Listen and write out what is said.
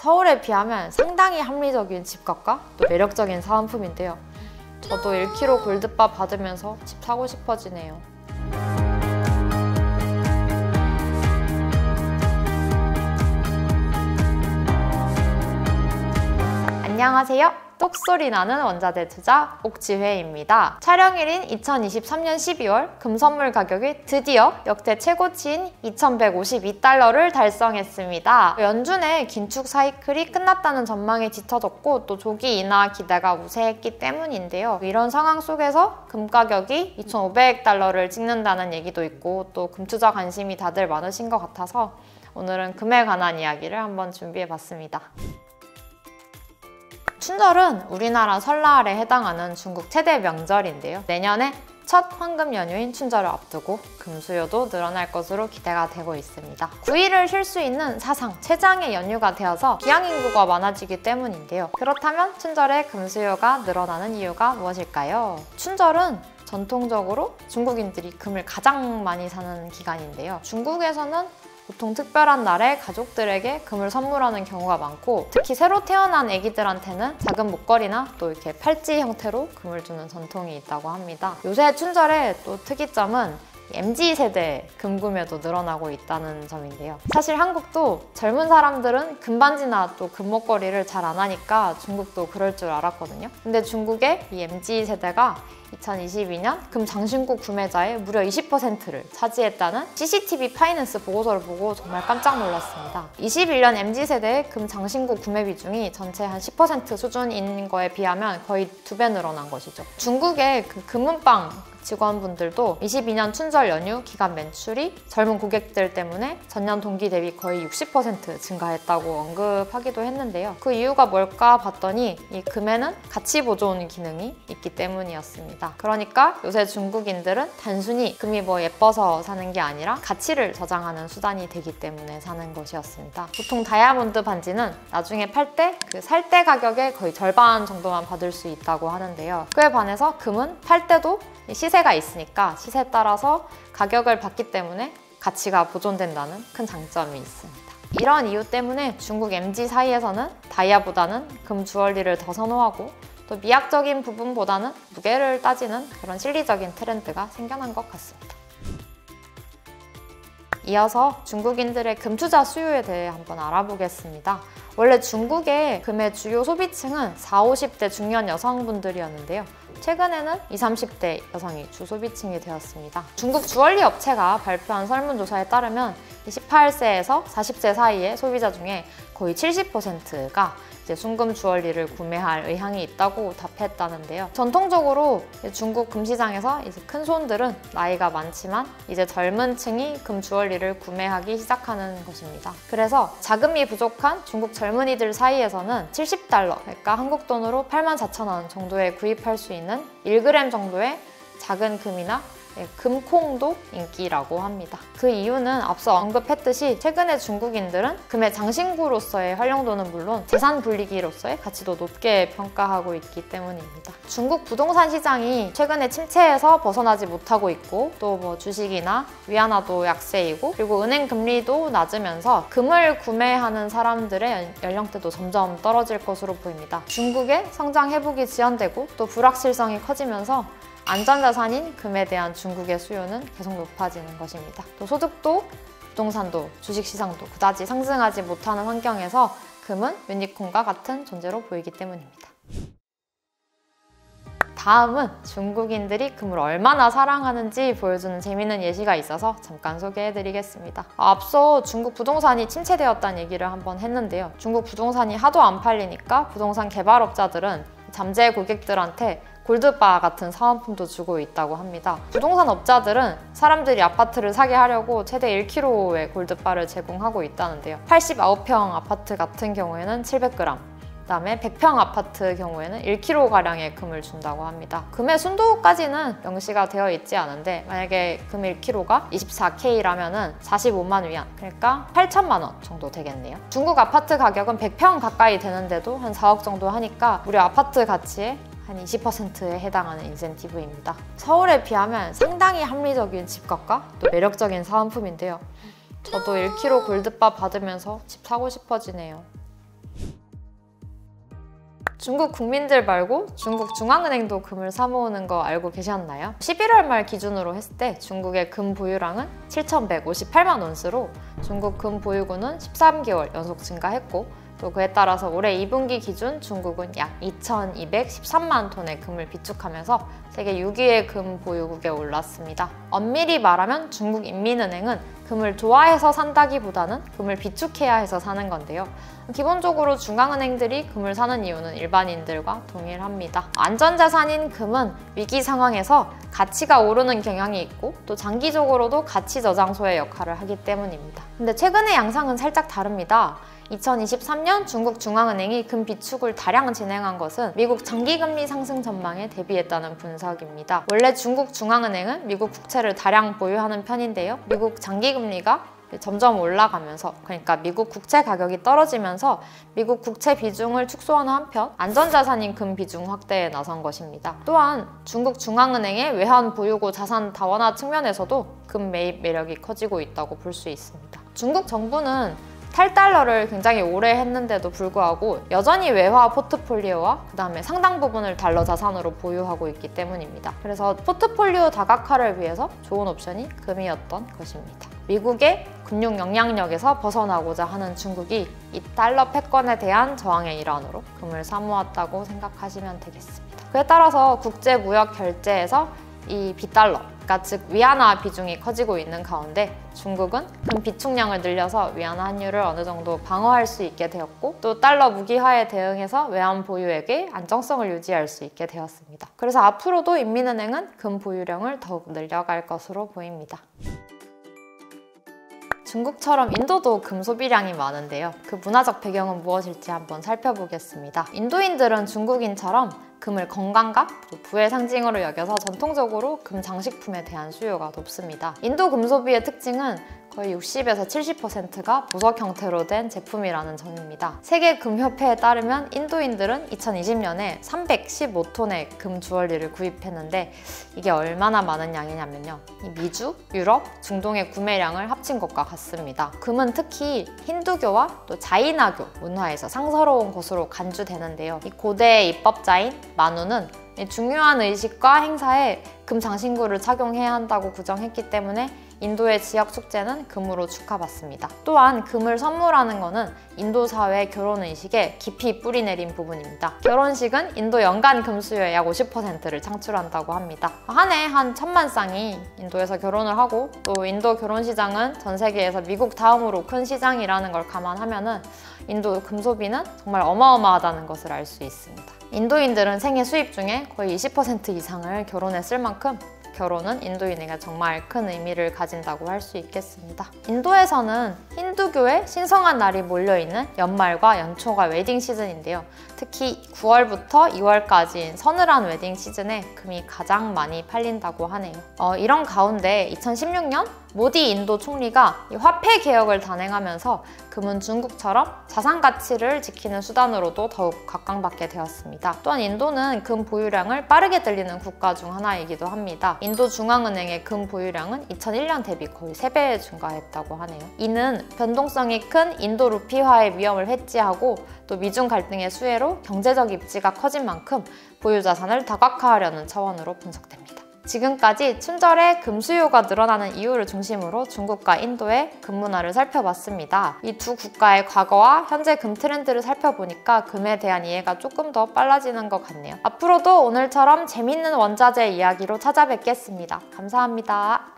서울에 비하면 상당히 합리적인 집값과 또 매력적인 사은품인데요. 저도 1kg 골드바 받으면서 집 사고 싶어지네요. 안녕하세요. 똑소리 나는 원자재 투자 옥지회입니다. 촬영일인 2023년 12월 금 선물 가격이 드디어 역대 최고치인 2152달러를 달성했습니다. 연준의 긴축 사이클이 끝났다는 전망이 짙어졌고 또 조기 인하 기대가 우세했기 때문인데요. 이런 상황 속에서 금 가격이 2500달러를 찍는다는 얘기도 있고 또 금 투자 관심이 다들 많으신 것 같아서 오늘은 금에 관한 이야기를 한번 준비해봤습니다. 춘절은 우리나라 설날에 해당하는 중국 최대 명절인데요. 내년에 첫 황금 연휴인 춘절을 앞두고 금 수요도 늘어날 것으로 기대가 되고 있습니다. 9일을 쉴 수 있는 사상 최장의 연휴가 되어서 기양 인구가 많아지기 때문인데요. 그렇다면 춘절에 금 수요가 늘어나는 이유가 무엇일까요? 춘절은 전통적으로 중국인들이 금을 가장 많이 사는 기간인데요. 중국에서는 보통 특별한 날에 가족들에게 금을 선물하는 경우가 많고 특히 새로 태어난 아기들한테는 작은 목걸이나 또 이렇게 팔찌 형태로 금을 주는 전통이 있다고 합니다. 요새 춘절의 또 특이점은 MZ세대 금 구매도 늘어나고 있다는 점인데요. 사실 한국도 젊은 사람들은 금반지나 또 금목걸이를 잘 안 하니까 중국도 그럴 줄 알았거든요. 근데 중국의 이 MZ세대가 2022년 금 장신구 구매자의 무려 20%를 차지했다는 CCTV 파이낸스 보고서를 보고 정말 깜짝 놀랐습니다. 21년 MZ세대의 금 장신구 구매 비중이 전체 한 10% 수준인 거에 비하면 거의 2배 늘어난 것이죠. 중국의 그 금은방 직원분들도 22년 춘절 연휴 기간 매출이 젊은 고객들 때문에 전년 동기 대비 거의 60% 증가했다고 언급하기도 했는데요. 그 이유가 뭘까 봤더니 이 금에는 가치 보존 기능이 있기 때문이었습니다. 그러니까 요새 중국인들은 단순히 금이 뭐 예뻐서 사는 게 아니라 가치를 저장하는 수단이 되기 때문에 사는 것이었습니다. 보통 다이아몬드 반지는 나중에 팔 때 그 살 때 가격의 거의 절반 정도만 받을 수 있다고 하는데요. 그에 반해서 금은 팔 때도 시세가 있으니까 시세에 따라서 가격을 받기 때문에 가치가 보존된다는 큰 장점이 있습니다. 이런 이유 때문에 중국 MZ 사이에서는 다이아보다는 금 주얼리를 더 선호하고 또 미학적인 부분보다는 무게를 따지는 그런 실리적인 트렌드가 생겨난 것 같습니다. 이어서 중국인들의 금 투자 수요에 대해 한번 알아보겠습니다. 원래 중국의 금의 주요 소비층은 40, 50대 중년 여성분들이었는데요. 최근에는 20, 30대 여성이 주 소비층이 되었습니다. 중국 주얼리 업체가 발표한 설문조사에 따르면 18세에서 40세 사이의 소비자 중에 거의 70%가 이제 순금 주얼리를 구매할 의향이 있다고 답했다는데요. 전통적으로 중국 금시장에서 이제 큰 손들은 나이가 많지만 이제 젊은 층이 금 주얼리를 구매하기 시작하는 것입니다. 그래서 자금이 부족한 중국 젊은이들 사이에서는 70달러, 그러니까 한국 돈으로 84,000원 정도에 구입할 수 있는 1g 정도의 작은 금이나 금콩도 인기라고 합니다. 그 이유는 앞서 언급했듯이 최근에 중국인들은 금의 장신구로서의 활용도는 물론 재산 불리기로서의 가치도 높게 평가하고 있기 때문입니다. 중국 부동산 시장이 최근에 침체에서 벗어나지 못하고 있고 또 뭐 주식이나 위안화도 약세이고 그리고 은행 금리도 낮으면서 금을 구매하는 사람들의 연령대도 점점 떨어질 것으로 보입니다. 중국의 성장 회복이 지연되고 또 불확실성이 커지면서 안전자산인 금에 대한 중국의 수요는 계속 높아지는 것입니다. 또 소득도, 부동산도, 주식시장도 그다지 상승하지 못하는 환경에서 금은 유니콘과 같은 존재로 보이기 때문입니다. 다음은 중국인들이 금을 얼마나 사랑하는지 보여주는 재미있는 예시가 있어서 잠깐 소개해드리겠습니다. 앞서 중국 부동산이 침체되었다는 얘기를 한번 했는데요. 중국 부동산이 하도 안 팔리니까 부동산 개발업자들은 잠재 고객들한테 골드바 같은 사은품도 주고 있다고 합니다. 부동산 업자들은 사람들이 아파트를 사게 하려고 최대 1kg의 골드바를 제공하고 있다는데요. 89평 아파트 같은 경우에는 700g, 그다음에 100평 아파트 경우에는 1kg가량의 금을 준다고 합니다. 금의 순도까지는 명시가 되어 있지 않은데 만약에 금 1kg가 24K라면 45만 위안, 그러니까 8천만 원 정도 되겠네요. 중국 아파트 가격은 100평 가까이 되는데도 한 4억 정도 하니까 무려 아파트 가치의 한 20%에 해당하는 인센티브입니다. 서울에 비하면 상당히 합리적인 집값과 또 매력적인 사은품인데요. 저도 1kg 골드바 받으면서 집 사고 싶어지네요. 중국 국민들 말고 중국 중앙은행도 금을 사모으는 거 알고 계셨나요? 11월 말 기준으로 했을 때 중국의 금 보유량은 7,158만 온스로 중국 금 보유고는 13개월 연속 증가했고, 또 그에 따라서 올해 2분기 기준 중국은 약 2,213만 톤의 금을 비축하면서 세계 6위의 금 보유국에 올랐습니다. 엄밀히 말하면 중국 인민은행은 금을 좋아해서 산다기보다는 금을 비축해야 해서 사는 건데요. 기본적으로 중앙은행들이 금을 사는 이유는 일반인들과 동일합니다. 안전자산인 금은 위기 상황에서 가치가 오르는 경향이 있고 또 장기적으로도 가치 저장소의 역할을 하기 때문입니다. 근데 최근의 양상은 살짝 다릅니다. 2023년 중국 중앙은행이 금 비축을 다량 진행한 것은 미국 장기금리 상승 전망에 대비했다는 분석입니다. 원래 중국 중앙은행은 미국 국채를 다량 보유하는 편인데요. 미국 장기금리가 점점 올라가면서, 그러니까 미국 국채 가격이 떨어지면서 미국 국채 비중을 축소하는 한편 안전자산인 금 비중 확대에 나선 것입니다. 또한 중국 중앙은행의 외환 보유고 자산 다원화 측면에서도 금 매입 매력이 커지고 있다고 볼 수 있습니다. 중국 정부는 탈달러를 굉장히 오래 했는데도 불구하고 여전히 외화 포트폴리오와 그다음에 상당 부분을 달러 자산으로 보유하고 있기 때문입니다. 그래서 포트폴리오 다각화를 위해서 좋은 옵션이 금이었던 것입니다. 미국의 금융 영향력에서 벗어나고자 하는 중국이 이 달러 패권에 대한 저항의 일환으로 금을 사모았다고 생각하시면 되겠습니다. 그에 따라서 국제무역 결제에서 이 비달러, 그러니까 즉 위안화 비중이 커지고 있는 가운데 중국은 금 비축량을 늘려서 위안화 환율을 어느 정도 방어할 수 있게 되었고, 또 달러 무기화에 대응해서 외환 보유액의 안정성을 유지할 수 있게 되었습니다. 그래서 앞으로도 인민은행은 금 보유량을 더욱 늘려갈 것으로 보입니다. 중국처럼 인도도 금 소비량이 많은데요. 그 문화적 배경은 무엇일지 한번 살펴보겠습니다. 인도인들은 중국인처럼 금을 건강과 부의 상징으로 여겨서 전통적으로 금 장식품에 대한 수요가 높습니다. 인도 금 소비의 특징은 거의 60에서 70%가 보석 형태로 된 제품이라는 점입니다. 세계금협회에 따르면 인도인들은 2020년에 315톤의 금 주얼리를 구입했는데 이게 얼마나 많은 양이냐면요. 이 미주, 유럽, 중동의 구매량을 합친 것과 같습니다. 금은 특히 힌두교와 또 자이나교 문화에서 상서로운 것으로 간주되는데요. 이 고대의 입법자인 만우는 중요한 의식과 행사에 금 장신구를 착용해야 한다고 구정했기 때문에 인도의 지역 축제는 금으로 축하받습니다. 또한 금을 선물하는 것은 인도 사회의 결혼 의식에 깊이 뿌리내린 부분입니다. 결혼식은 인도 연간 금 수요의 약 50%를 창출한다고 합니다. 한 해 한 1,000만 쌍이 인도에서 결혼을 하고, 또 인도 결혼 시장은 전 세계에서 미국 다음으로 큰 시장이라는 걸 감안하면은 인도 금 소비는 정말 어마어마하다는 것을 알 수 있습니다. 인도인들은 생애 수입 중에 거의 20% 이상을 결혼에 쓸 만큼 결혼은 인도인에게 정말 큰 의미를 가진다고 할 수 있겠습니다. 인도에서는 힌두교의 신성한 날이 몰려있는 연말과 연초가 웨딩 시즌인데요. 특히 9월부터 2월까지인 서늘한 웨딩 시즌에 금이 가장 많이 팔린다고 하네요. 이런 가운데 2016년 모디 인도 총리가 화폐 개혁을 단행하면서 금은 중국처럼 자산 가치를 지키는 수단으로도 더욱 각광받게 되었습니다. 또한 인도는 금 보유량을 빠르게 늘리는 국가 중 하나이기도 합니다. 인도 중앙은행의 금 보유량은 2001년 대비 거의 3배 증가했다고 하네요. 이는 변동성이 큰 인도 루피화의 위험을 해지하고 또 미중 갈등의 수혜로 경제적 입지가 커진 만큼 보유 자산을 다각화하려는 차원으로 분석됩니다. 지금까지 춘절에 금 수요가 늘어나는 이유를 중심으로 중국과 인도의 금 문화를 살펴봤습니다. 이 두 국가의 과거와 현재 금 트렌드를 살펴보니까 금에 대한 이해가 조금 더 빨라지는 것 같네요. 앞으로도 오늘처럼 재밌는 원자재 이야기로 찾아뵙겠습니다. 감사합니다.